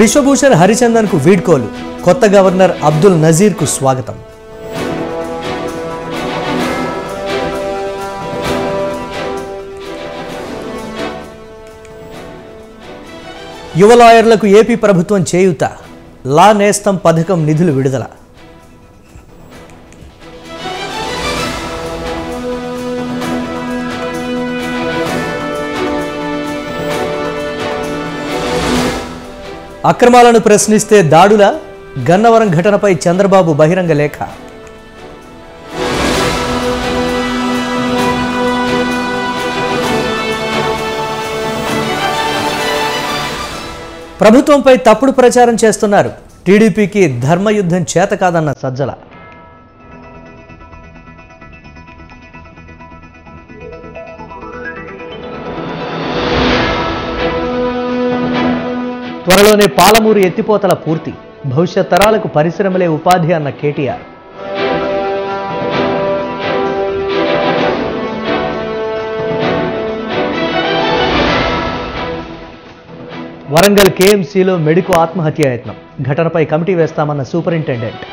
బిశ్వభూషణ్ హరిచందన్ కు వీడ్కోలు, కొత్త గవర్నర్ అబ్దుల్ నజీర్ కు స్వాగతం. యువ లాయర్లకు ఏపీ ప్రభుత్వం చేయూత, లా నేస్తం పథకం నిధులు విడుదల. అక్రమాలను ప్రశ్నిస్తే దాడుల, గన్నవరం ఘటనపై చంద్రబాబు బహిరంగ లేఖ. ప్రభుత్వంపై తప్పుడు ప్రచారం చేస్తున్నారు, టీడీపీకి ధర్మయుద్ధం చేత కాదన్న సజ్జల. త్వరలోనే పాలమూరు ఎత్తిపోతల పూర్తి, భవిష్యత్ తరాలకు పరిశ్రమలే ఉపాధి అన్న కేటీఆర్. వరంగల్ కేఎంసీలో మెడికో ఆత్మహత్యాయత్నం, ఘటనపై కమిటీ వేస్తామన్న సూపరింటెండెంట్.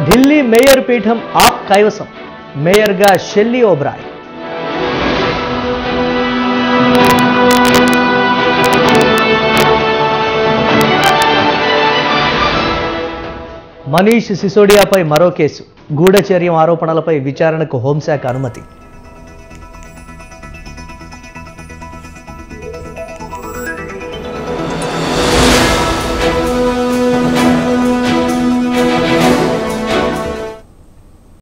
ఢిల్లీ మేయర్ పీఠం ఆప్ కైవసం, మేయర్గా షెల్లీ ఓబ్రాయ్. మనీష్ సిసోడియాపై మరో కేసు, గూఢచర్యం ఆరోపణలపై విచారణకు హోంశాఖ అనుమతి.